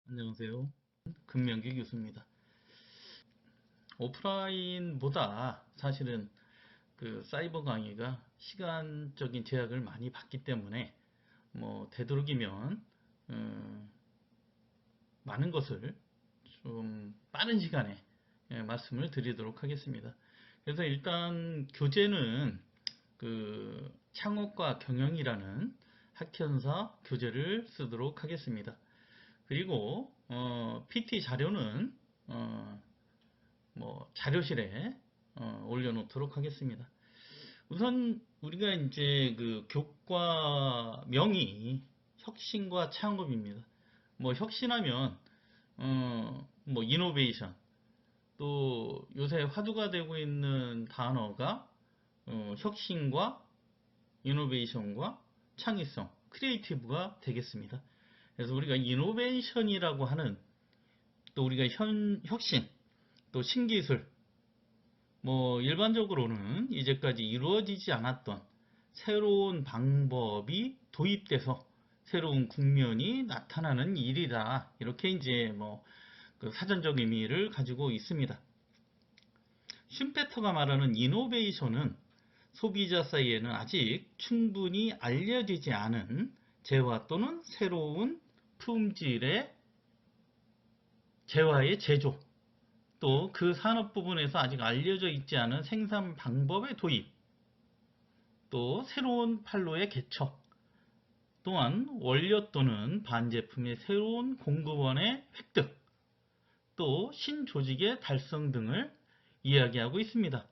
안녕하세요. 금명기 교수입니다. 오프라인보다 사실은 그 사이버 강의가 시간적인 제약을 많이 받기 때문에 되도록이면 많은 것을 좀 빠른 시간에 말씀을 드리도록 하겠습니다. 그래서 일단 교재는 그 창업과 경영이라는 학현사 교재를 쓰도록 하겠습니다. 그리고 PT 자료는 자료실에 올려놓도록 하겠습니다. 우선 우리가 이제 그 교과명이 혁신과 창업입니다. 혁신하면 이노베이션, 또 요새 화두가 되고 있는 단어가 혁신과 이노베이션과 창의성, 크리에이티브가 되겠습니다. 그래서 우리가 이노베이션이라고 하는, 또 우리가 혁신, 또 신기술, 일반적으로는 이제까지 이루어지지 않았던 새로운 방법이 도입돼서 새로운 국면이 나타나는 일이다. 이렇게 이제 그 사전적 의미를 가지고 있습니다. 슌페터가 말하는 이노베이션은 소비자 사이에는 아직 충분히 알려지지 않은 재화 또는 새로운 품질의 재화의 제조, 또 그 산업 부분에서 아직 알려져 있지 않은 생산 방법의 도입, 또 새로운 판로의 개척, 또한 원료 또는 반제품의 새로운 공급원의 획득, 또 신조직의 달성 등을 이야기하고 있습니다.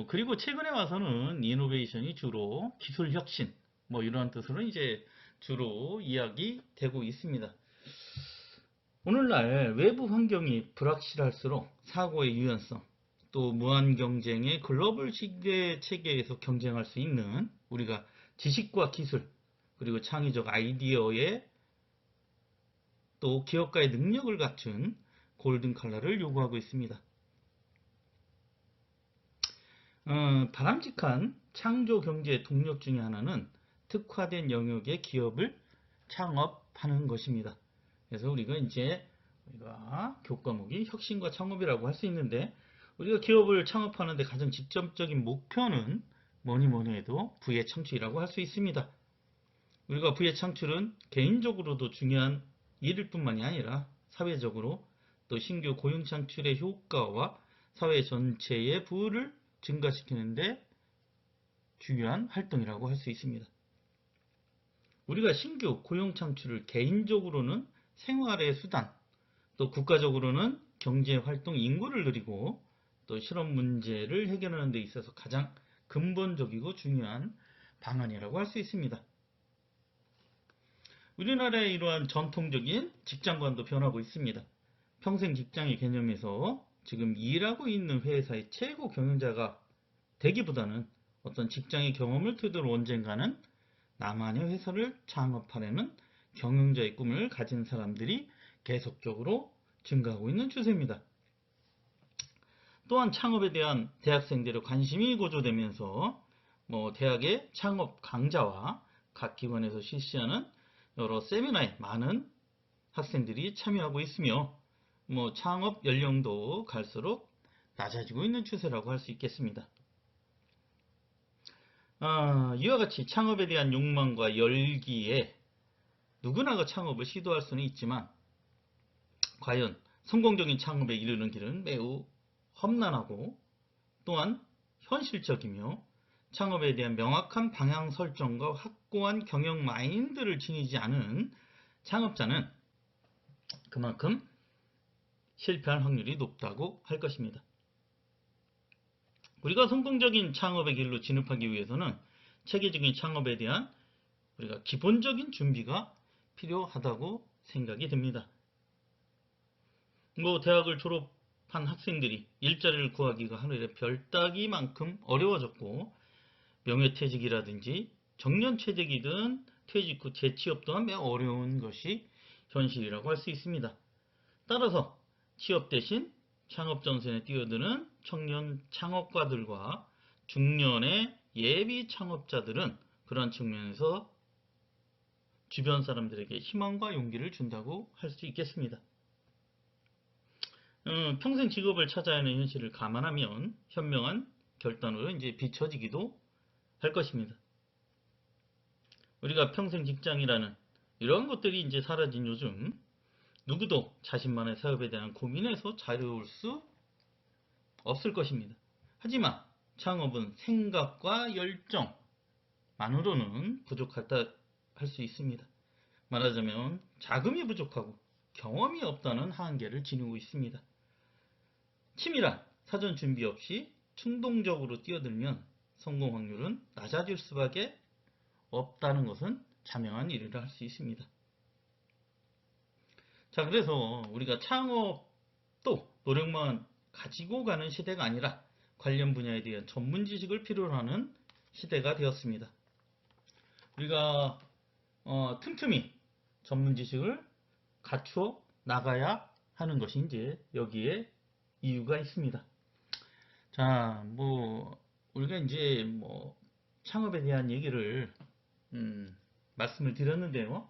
그리고 최근에 와서는 이노베이션이 주로 기술 혁신, 이런 뜻으로 이제 주로 이야기되고 있습니다. 오늘날 외부 환경이 불확실할수록 사고의 유연성, 또 무한 경쟁의 글로벌 시대 체계에서 경쟁할 수 있는 우리가 지식과 기술, 그리고 창의적 아이디어에 또 기업가의 능력을 갖춘 골든 칼라를 요구하고 있습니다. 바람직한 창조 경제의 동력 중에 하나는 특화된 영역의 기업을 창업하는 것입니다. 그래서 우리가 교과목이 혁신과 창업이라고 할 수 있는데, 우리가 기업을 창업하는데 가장 직접적인 목표는 뭐니 해도 부의 창출이라고 할 수 있습니다. 우리가 부의 창출은 개인적으로도 중요한 일일 뿐만이 아니라 사회적으로 또 신규 고용 창출의 효과와 사회 전체의 부를 증가시키는데 중요한 활동이라고 할 수 있습니다. 우리가 신규 고용 창출을 개인적으로는 생활의 수단, 또 국가적으로는 경제활동 인구를 늘리고 또 실업 문제를 해결하는 데 있어서 가장 근본적이고 중요한 방안이라고 할 수 있습니다. 우리나라의 이러한 전통적인 직장관도 변하고 있습니다. 평생 직장의 개념에서 지금 일하고 있는 회사의 최고 경영자가 되기보다는 어떤 직장의 경험을 토대로 언젠가는 나만의 회사를 창업하려는 경영자의 꿈을 가진 사람들이 계속적으로 증가하고 있는 추세입니다. 또한 창업에 대한 대학생들의 관심이 고조되면서 대학의 창업 강좌와 각 기관에서 실시하는 여러 세미나에 많은 학생들이 참여하고 있으며 창업 연령도 갈수록 낮아지고 있는 추세라고 할 수 있겠습니다. 이와 같이 창업에 대한 욕망과 열기에 누구나 창업을 시도할 수는 있지만 과연 성공적인 창업에 이르는 길은 매우 험난하고 또한 현실적이며 창업에 대한 명확한 방향 설정과 확고한 경영 마인드를 지니지 않은 창업자는 그만큼 실패할 확률이 높다고 할 것입니다. 우리가 성공적인 창업의 길로 진입하기 위해서는 체계적인 창업에 대한 우리가 기본적인 준비가 필요하다고 생각이 듭니다. 대학을 졸업한 학생들이 일자리를 구하기가 하늘의 별 따기만큼 어려워졌고, 명예퇴직이라든지 정년퇴직이든 퇴직 후 재취업 또한 매우 어려운 것이 현실이라고 할 수 있습니다. 따라서 취업 대신 창업 전선에 뛰어드는 청년 창업가들과 중년의 예비 창업자들은 그러한 측면에서 주변 사람들에게 희망과 용기를 준다고 할 수 있겠습니다. 평생 직업을 찾아야 하는 현실을 감안하면 현명한 결단으로 이제 비춰지기도 할 것입니다. 우리가 평생 직장이라는 이런 것들이 이제 사라진 요즘 누구도 자신만의 사업에 대한 고민에서 자유로울 수 없을 것입니다. 하지만 창업은 생각과 열정만으로는 부족하다 할 수 있습니다. 말하자면 자금이 부족하고 경험이 없다는 한계를 지니고 있습니다. 치밀한 사전 준비 없이 충동적으로 뛰어들면 성공 확률은 낮아질 수밖에 없다는 것은 자명한 일이라 할 수 있습니다. 자, 그래서 우리가 창업도 노력만 가지고 가는 시대가 아니라 관련 분야에 대한 전문 지식을 필요로 하는 시대가 되었습니다. 우리가 틈틈이 전문 지식을 갖추어 나가야 하는 것이 이제 여기에 이유가 있습니다. 자, 우리가 이제 창업에 대한 얘기를 말씀을 드렸는데요.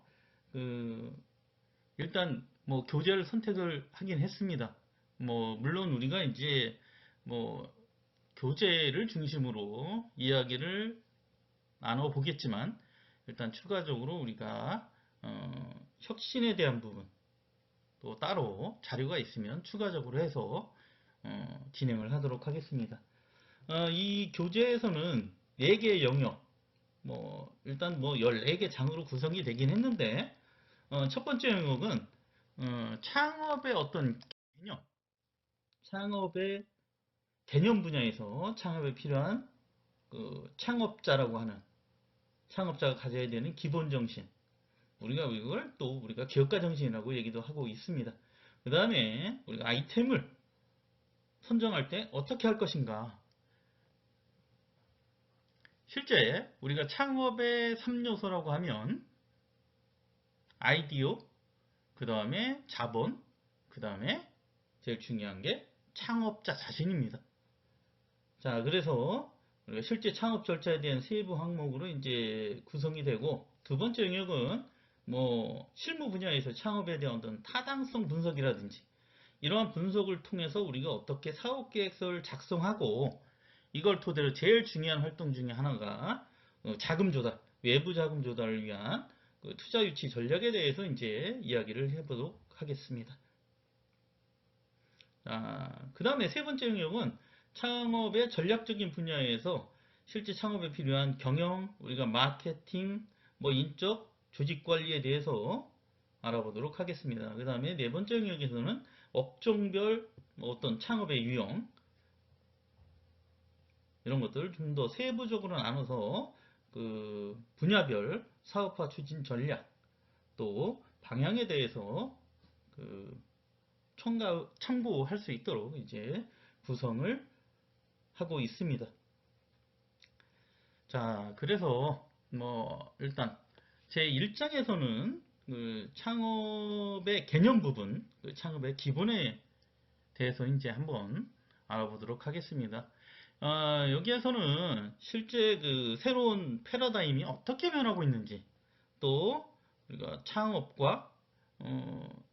일단 교재를 선택을 하긴 했습니다. 물론 우리가 이제 교재를 중심으로 이야기를 나눠 보겠지만 일단 추가적으로 우리가 혁신에 대한 부분 또 따로 자료가 있으면 추가적으로 해서 진행을 하도록 하겠습니다. 이 교재에서는 4개의 영역, 일단 14개 장으로 구성이 되긴 했는데, 첫 번째 영역은, 창업의 어떤 개념, 창업의 개념 분야에서 창업에 필요한 창업자라고 하는, 창업자가 가져야 되는 기본 정신, 우리가 이걸 또 우리가 기업가 정신이라고 얘기도 하고 있습니다. 그 다음에 우리가 아이템을 선정할 때 어떻게 할 것인가. 실제 우리가 창업의 3요소라고 하면 아이디어, 그 다음에 자본, 그 다음에 제일 중요한 게 창업자 자신입니다. 자, 그래서 우리가 실제 창업 절차에 대한 세부 항목으로 이제 구성이 되고, 두 번째 영역은 실무 분야에서 창업에 대한 어떤 타당성 분석이라든지 이러한 분석을 통해서 우리가 어떻게 사업 계획서를 작성하고 이걸 토대로 제일 중요한 활동 중에 하나가 자금 조달, 외부 자금 조달을 위한 투자 유치 전략에 대해서 이제 이야기를 해보도록 하겠습니다. 그 다음에 세 번째 영역은 창업의 전략적인 분야에서 실제 창업에 필요한 경영, 우리가 마케팅, 인적, 조직 관리에 대해서 알아보도록 하겠습니다. 그 다음에 네 번째 영역에서는 업종별 어떤 창업의 유형, 이런 것들을 좀 더 세부적으로 나눠서 분야별 사업화 추진 전략 또 방향에 대해서 참고할 수 있도록 이제 구성을 하고 있습니다. 자, 그래서 일단 제 1장에서는 창업의 개념 부분, 창업의 기본에 대해서 이제 한번 알아보도록 하겠습니다. 여기에서는 실제 새로운 패러다임이 어떻게 변하고 있는지, 또 우리가 창업과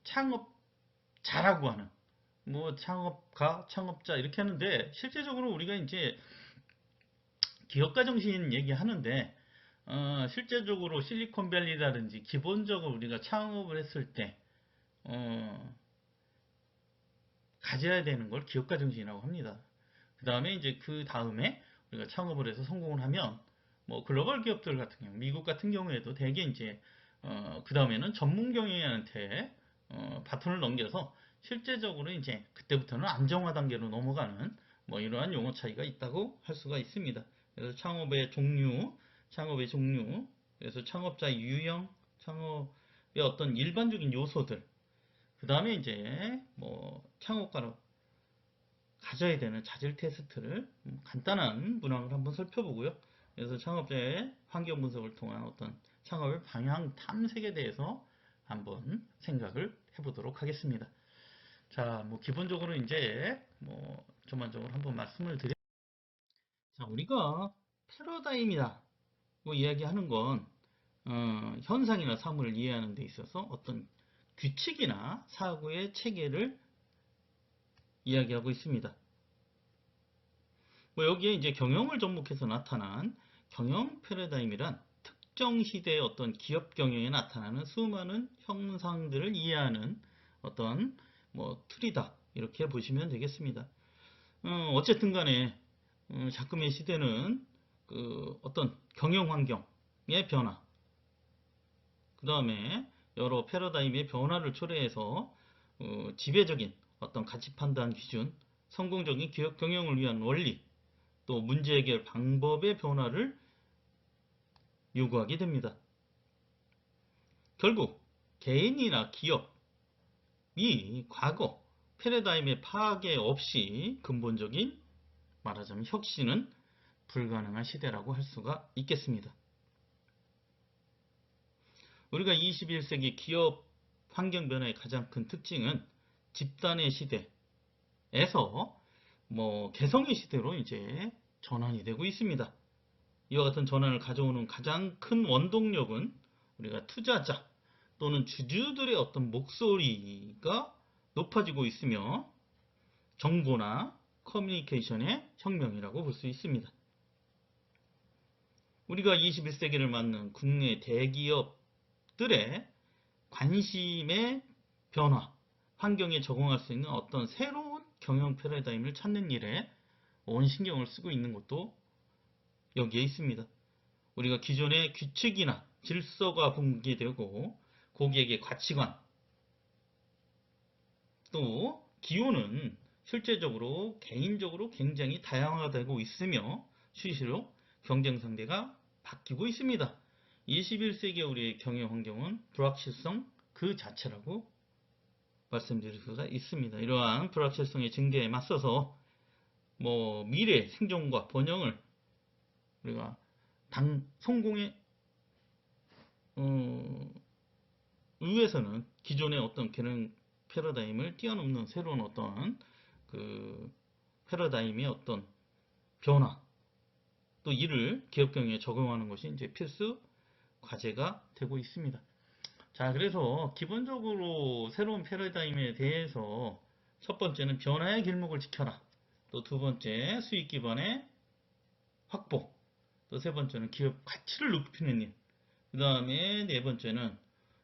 창업자라고 하는 창업가, 창업자 이렇게 하는데 실제적으로 우리가 이제 기업가 정신 얘기하는데 실제적으로 실리콘밸리라든지 기본적으로 우리가 창업을 했을 때 가져야 되는 걸 기업가 정신이라고 합니다. 그 다음에 이제 그 다음에 우리가 창업을 해서 성공을 하면 글로벌 기업들 같은 경우, 미국 같은 경우에도 대개 이제 그 다음에는 전문 경영인한테 바톤을 넘겨서 실제적으로 이제 그때부터는 안정화 단계로 넘어가는 이러한 용어 차이가 있다고 할 수가 있습니다. 그래서 창업의 종류, 그래서 창업자 유형, 창업의 어떤 일반적인 요소들, 그 다음에 이제 창업가로 가져야 되는 자질 테스트를 간단한 문항을 한번 살펴보고요. 그래서 창업자의 환경 분석을 통한 어떤 창업의 방향 탐색에 대해서 한번 생각을 해보도록 하겠습니다. 자, 기본적으로 이제 전반적으로 한번 말씀을 드려. 자, 우리가 패러다임이다 이야기하는 건 현상이나 사물을 이해하는 데 있어서 어떤 규칙이나 사고의 체계를 이야기하고 있습니다. 뭐 여기에 이제 경영을 접목해서 나타난 경영 패러다임이란 특정 시대의 어떤 기업 경영에 나타나는 수많은 형상들을 이해하는 어떤 뭐 틀이다, 이렇게 보시면 되겠습니다. 어쨌든 간에 작금의 시대는 그 어떤 경영 환경의 변화, 그 다음에 여러 패러다임의 변화를 초래해서 지배적인 어떤 가치 판단 기준, 성공적인 기업 경영을 위한 원리, 또 문제 해결 방법의 변화를 요구하게 됩니다. 결국 개인이나 기업이 과거 패러다임의 파괴 없이 근본적인, 말하자면 혁신은 불가능한 시대라고 할 수가 있겠습니다. 우리가 21세기 기업 환경 변화의 가장 큰 특징은 집단의 시대에서 개성의 시대로 이제 전환이 되고 있습니다. 이와 같은 전환을 가져오는 가장 큰 원동력은 우리가 투자자 또는 주주들의 어떤 목소리가 높아지고 있으며 정보나 커뮤니케이션의 혁명이라고 볼 수 있습니다. 우리가 21세기를 맞는 국내 대기업들의 관심의 변화, 환경에 적응할 수 있는 어떤 새로운 경영 패러다임을 찾는 일에 온 신경을 쓰고 있는 것도 여기에 있습니다. 우리가 기존의 규칙이나 질서가 붕괴되고 고객의 가치관, 또 기호는 실제적으로 개인적으로 굉장히 다양화되고 있으며 수시로 경쟁 상대가 바뀌고 있습니다. 21세기 우리의 경영 환경은 불확실성 그 자체라고 말씀드릴 수가 있습니다. 이러한 불확실성의 증대에 맞서서 미래 생존과 번영을 우리가 성공의 위해서는 기존의 어떤 경영 패러다임을 뛰어넘는 새로운 어떤 그 패러다임의 어떤 변화, 또 이를 기업 경영에 적용하는 것이 이제 필수 과제가 되고 있습니다. 자, 그래서 기본적으로 새로운 패러다임에 대해서 첫 번째는 변화의 길목을 지켜라. 또 두 번째 수익 기반의 확보. 또 세 번째는 기업 가치를 높이는 일. 그 다음에 네 번째는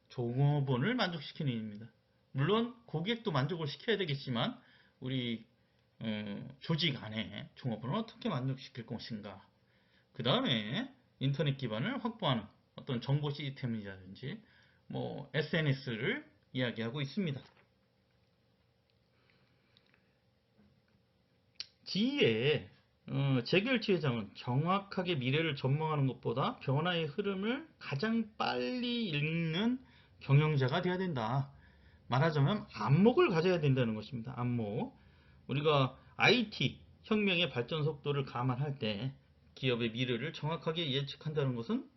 종업원을 만족시키는 일입니다. 물론 고객도 만족을 시켜야 되겠지만 우리 조직 안에 종업원을 어떻게 만족시킬 것인가. 그 다음에 인터넷 기반을 확보하는 어떤 정보 시스템이라든지 SNS를 이야기하고 있습니다. 지혜의 재결치 회장은 정확하게 미래를 전망하는 것보다 변화의 흐름을 가장 빨리 읽는 경영자가 되어야 된다. 말하자면 안목을 가져야 된다는 것입니다. 안목. 우리가 IT 혁명의 발전 속도를 감안할 때 기업의 미래를 정확하게 예측한다는 것은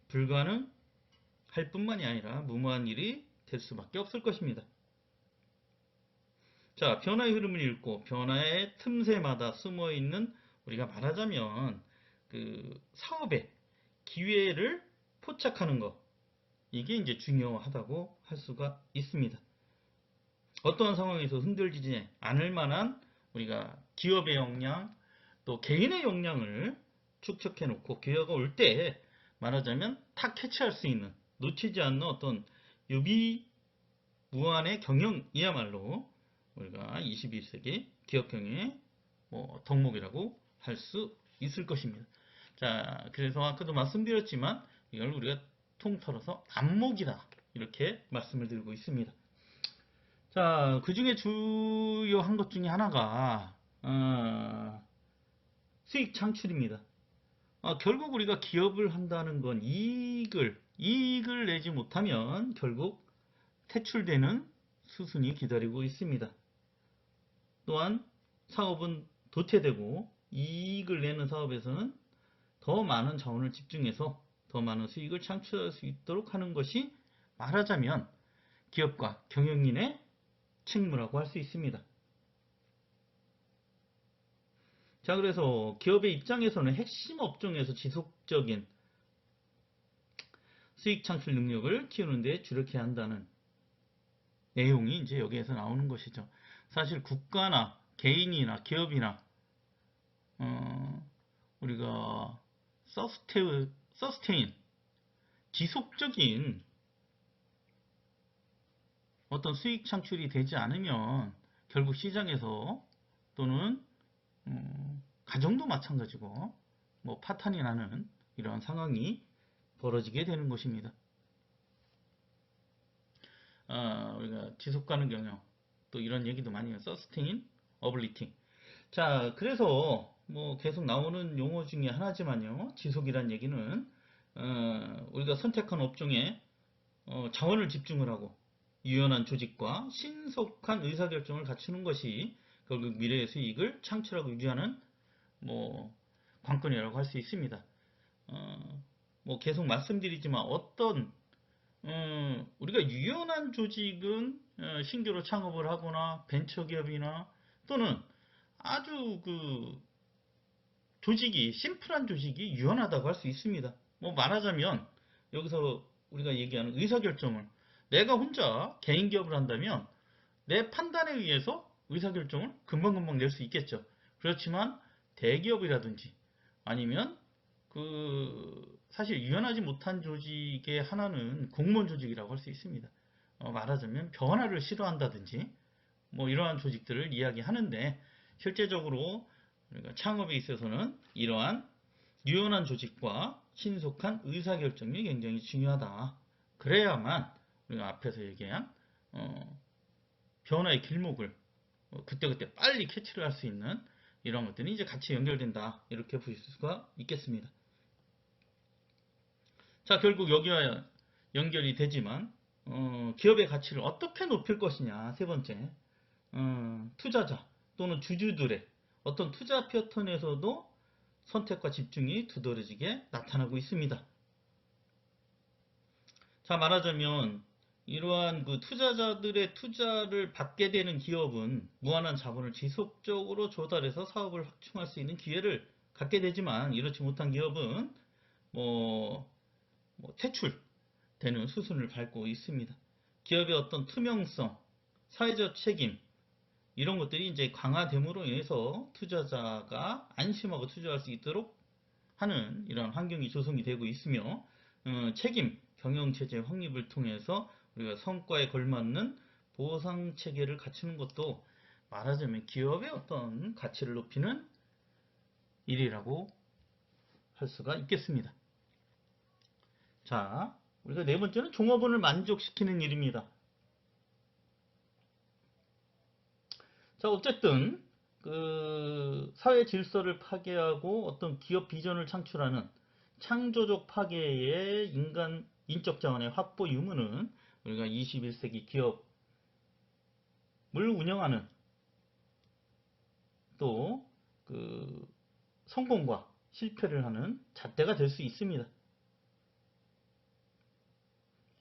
불가능할 뿐만이 아니라 무모한 일이 될 수밖에 없을 것입니다. 자, 변화의 흐름을 읽고 변화의 틈새마다 숨어있는, 우리가 말하자면 그 사업의 기회를 포착하는 것, 이게 이제 중요하다고 할 수가 있습니다. 어떠한 상황에서 흔들리지 않을 만한 우리가 기업의 역량, 또 개인의 역량을 축적해 놓고 기회가 올 때 말하자면 탁 캐치할 수 있는, 놓치지 않는 어떤 유비무환의 경영이야말로 우리가 21세기 기업 경영의 덕목이라고 할 수 있을 것입니다. 자, 그래서 아까도 말씀드렸지만 이걸 우리가 통틀어서 안목이다, 이렇게 말씀을 드리고 있습니다. 자, 그 중에 주요한 것 중에 하나가 수익 창출입니다. 결국 우리가 기업을 한다는 건 이익을 내지 못하면 결국 퇴출되는 수순이 기다리고 있습니다. 또한 사업은 도태되고 이익을 내는 사업에서는 더 많은 자원을 집중해서 더 많은 수익을 창출할 수 있도록 하는 것이 말하자면 기업과 경영인의 책무라고 할 수 있습니다. 자, 그래서 기업의 입장에서는 핵심 업종에서 지속적인 수익 창출 능력을 키우는 데 주력해야 한다는 내용이 이제 여기에서 나오는 것이죠. 사실 국가나 개인이나 기업이나 우리가 서스테인 지속적인 어떤 수익 창출이 되지 않으면 결국 시장에서 또는 가정도 마찬가지고 뭐 파탄이 나는 이러한 상황이 벌어지게 되는 것입니다. 우리가 지속 가능 경영 또 이런 얘기도 많이 해요. 서스테인, 어블리팅. 자, 그래서 뭐 계속 나오는 용어 중에 하나지만요. 지속이란 얘기는 우리가 선택한 업종에 자원을 집중을 하고 유연한 조직과 신속한 의사결정을 갖추는 것이 결국 미래의 수익을 창출하고 유지하는 뭐 관건이라고 할 수 있습니다. 뭐 계속 말씀드리지만 어떤 우리가 유연한 조직은 신규로 창업을 하거나 벤처기업이나 또는 아주 그 조직이 심플한 조직이 유연하다고 할 수 있습니다. 뭐 말하자면 여기서 우리가 얘기하는 의사결정을 내가 혼자 개인 기업을 한다면 내 판단에 의해서 의사결정을 금방금방 낼 수 있겠죠. 그렇지만 대기업이라든지 아니면 사실 유연하지 못한 조직의 하나는 공무원 조직이라고 할 수 있습니다. 말하자면 변화를 싫어한다든지 뭐 이러한 조직들을 이야기하는데 실제적으로 우리가 창업에 있어서는 이러한 유연한 조직과 신속한 의사결정이 굉장히 중요하다. 그래야만 우리가 앞에서 얘기한 변화의 길목을 그때그때 빨리 캐치를 할 수 있는 이런 것들이 이제 같이 연결된다. 이렇게 보실 수가 있겠습니다. 자, 결국 여기와 연결이 되지만 기업의 가치를 어떻게 높일 것이냐. 세 번째, 투자자 또는 주주들의 어떤 투자 패턴에서도 선택과 집중이 두드러지게 나타나고 있습니다. 자, 말하자면 이러한 그 투자자들의 투자를 받게 되는 기업은 무한한 자본을 지속적으로 조달해서 사업을 확충할 수 있는 기회를 갖게 되지만 이렇지 못한 기업은 퇴출되는 수순을 밟고 있습니다. 기업의 어떤 투명성, 사회적 책임 이런 것들이 이제 강화됨으로 인해서 투자자가 안심하고 투자할 수 있도록 하는 이런 환경이 조성이 되고 있으며 책임, 경영체제 확립을 통해서 우리가 성과에 걸맞는 보상 체계를 갖추는 것도 말하자면 기업의 어떤 가치를 높이는 일이라고 할 수가 있겠습니다. 자, 우리가 네 번째는 종업원을 만족시키는 일입니다. 자, 어쨌든 사회 질서를 파괴하고 어떤 기업 비전을 창출하는 창조적 파괴의 인적 자원의 확보 유무는 우리가 21세기 기업을 운영하는 또 성공과 실패를 하는 잣대가 될 수 있습니다.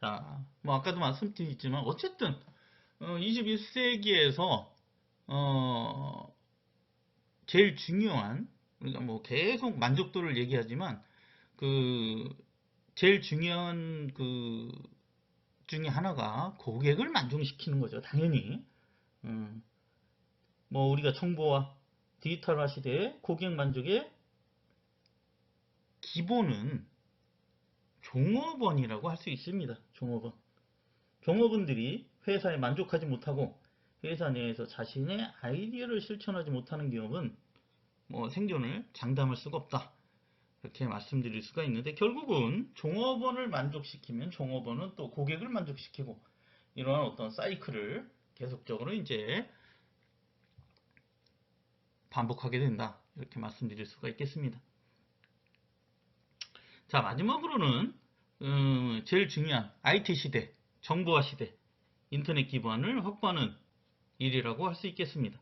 자, 뭐 아까도 말씀드렸지만 어쨌든 21세기에서 제일 중요한 우리가 뭐 계속 만족도를 얘기하지만 제일 중요한 중에 하나가 고객을 만족시키는 거죠. 당연히 뭐 우리가 정보화 디지털화 시대의 고객 만족의 기본은 종업원이라고 할 수 있습니다. 종업원들이 회사에 만족하지 못하고 회사 내에서 자신의 아이디어를 실천하지 못하는 기업은 뭐 생존을 장담할 수가 없다. 이렇게 말씀드릴 수가 있는데 결국은 종업원을 만족시키면 종업원은 또 고객을 만족시키고 이러한 어떤 사이클을 계속적으로 이제 반복하게 된다. 이렇게 말씀드릴 수가 있겠습니다. 자, 마지막으로는 제일 중요한 IT 시대, 정보화 시대, 인터넷 기반을 확보하는 일이라고 할 수 있겠습니다.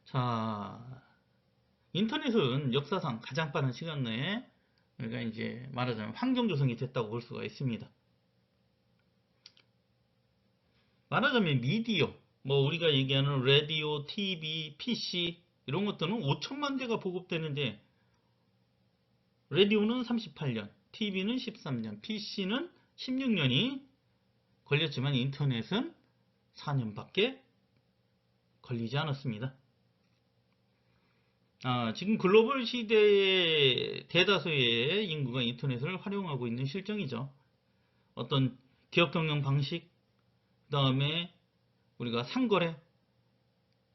자, 인터넷은 역사상 가장 빠른 시간 내에 우리가 이제 말하자면 환경 조성이 됐다고 볼 수가 있습니다. 말하자면 미디어, 뭐 우리가 얘기하는 라디오, TV, PC 이런 것들은 5천만 대가 보급되는데 라디오는 38년, TV는 13년, PC는 16년이 걸렸지만 인터넷은 4년밖에 걸리지 않았습니다. 지금 글로벌 시대의 대다수의 인구가 인터넷을 활용하고 있는 실정이죠. 어떤 기업 경영 방식, 그 다음에 우리가 상거래,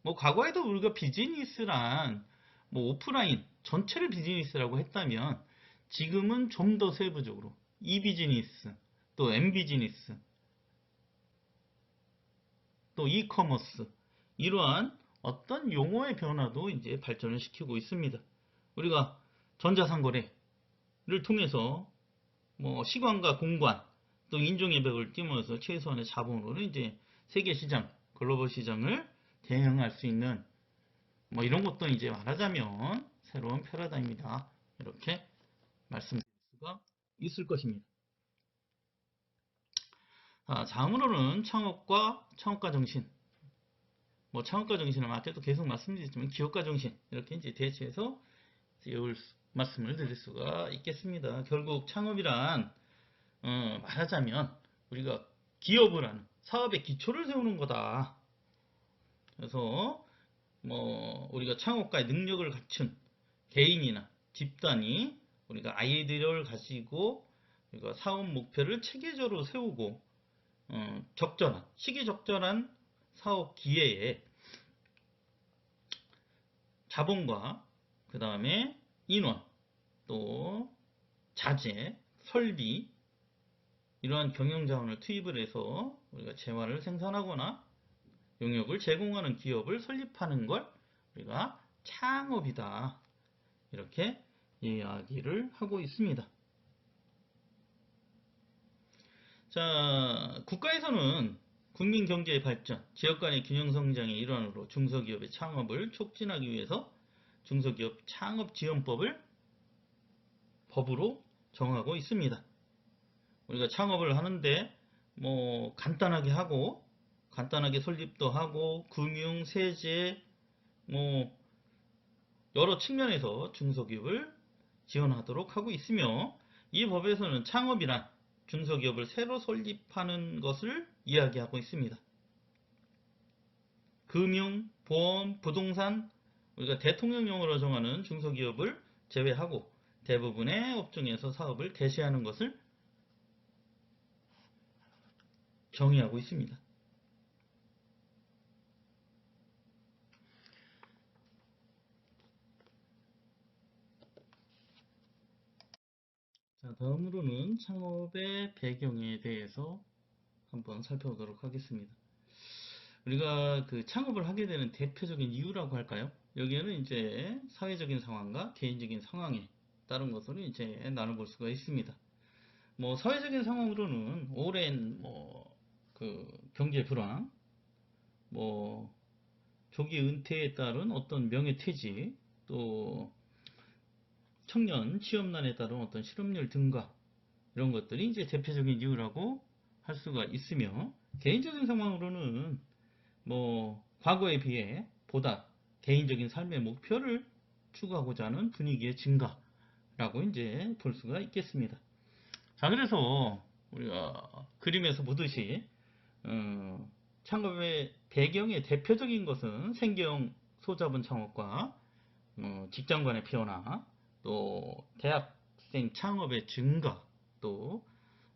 뭐 과거에도 우리가 비즈니스란 뭐 오프라인 전체를 비즈니스라고 했다면 지금은 좀 더 세부적으로 이비즈니스, 또 엠비즈니스, 또 이커머스, 이러한 어떤 용어의 변화도 이제 발전을 시키고 있습니다. 우리가 전자상거래를 통해서 뭐 시간과 공간 또 인종의 벽을 띄면서 최소한의 자본으로 이제 세계 시장, 글로벌 시장을 대응할 수 있는 뭐 이런 것도 이제 말하자면 새로운 패러다임이다. 이렇게 말씀드릴 수가 있을 것입니다. 다음으로는 창업과 창업가 정신. 뭐 창업가 정신은 아까도 계속 말씀드렸지만 기업가 정신 이렇게 이제 대체해서 말씀을 드릴 수가 있겠습니다. 결국 창업이란 말하자면 우리가 기업을 하는 사업의 기초를 세우는 거다. 그래서 뭐 우리가 창업가의 능력을 갖춘 개인이나 집단이 우리가 아이디어를 가지고 우리가 사업 목표를 체계적으로 세우고 적절한 시기적절한 사업 기회에 자본과 그 다음에 인원 또 자재 설비 이러한 경영자원을 투입을 해서 우리가 재화를 생산하거나 용역을 제공하는 기업을 설립하는 걸 우리가 창업이다. 이렇게 이야기를 하고 있습니다. 자, 국가에서는 국민 경제의 발전, 지역 간의 균형 성장의 일환으로 중소기업의 창업을 촉진하기 위해서 중소기업 창업지원법을 법으로 정하고 있습니다. 우리가 창업을 하는데 뭐 간단하게 하고 간단하게 설립도 하고 금융, 세제 뭐 여러 측면에서 중소기업을 지원하도록 하고 있으며 이 법에서는 창업이란 중소기업을 새로 설립하는 것을 이야기하고 있습니다. 금융, 보험, 부동산 우리가 대통령령으로 정하는 중소기업을 제외하고 대부분의 업종에서 사업을 개시하는 것을 정의하고 있습니다. 자, 다음으로는 창업의 배경에 대해서 한번 살펴보도록 하겠습니다. 우리가 그 창업을 하게 되는 대표적인 이유라고 할까요? 여기에는 이제 사회적인 상황과 개인적인 상황에 따른 것으로 이제 나눠볼 수가 있습니다. 뭐 사회적인 상황으로는 오랜 뭐 그 경제 불황, 뭐 조기 은퇴에 따른 어떤 명예퇴직, 또 청년 취업난에 따른 어떤 실업률 증가 이런 것들이 이제 대표적인 이유라고 할 수가 있으며 개인적인 상황으로는 뭐 과거에 비해 보다 개인적인 삶의 목표를 추구하고자 하는 분위기의 증가라고 이제 볼 수가 있겠습니다. 자, 그래서 우리가 그림에서 보듯이 창업의 배경의 대표적인 것은 생계형 소자본 창업과 직장 간의 변화, 또 대학생 창업의 증가, 또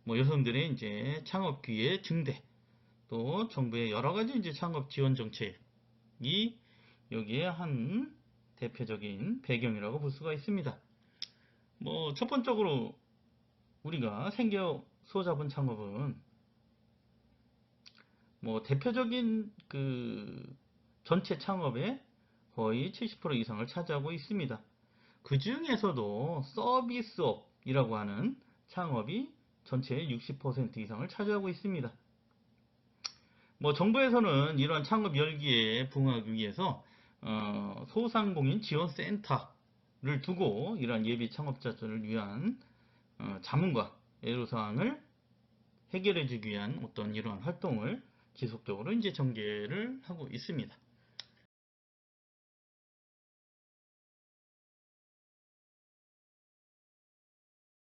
뭐 여성들의 이제 창업 기회 증대, 또 정부의 여러 가지 이제 창업 지원 정책이 여기에 한 대표적인 배경이라고 볼 수가 있습니다. 뭐 첫 번째로 우리가 생계형 소자본 창업은 뭐 대표적인 그 전체 창업의 거의 70% 이상을 차지하고 있습니다. 그 중에서도 서비스업이라고 하는 창업이 전체의 60% 이상을 차지하고 있습니다. 뭐 정부에서는 이러한 창업 열기에 부응하기 위해서 소상공인 지원센터를 두고 이러한 예비 창업자들을 위한 자문과 애로사항을 해결해 주기 위한 어떤 이러한 활동을 지속적으로 이제 전개를 하고 있습니다.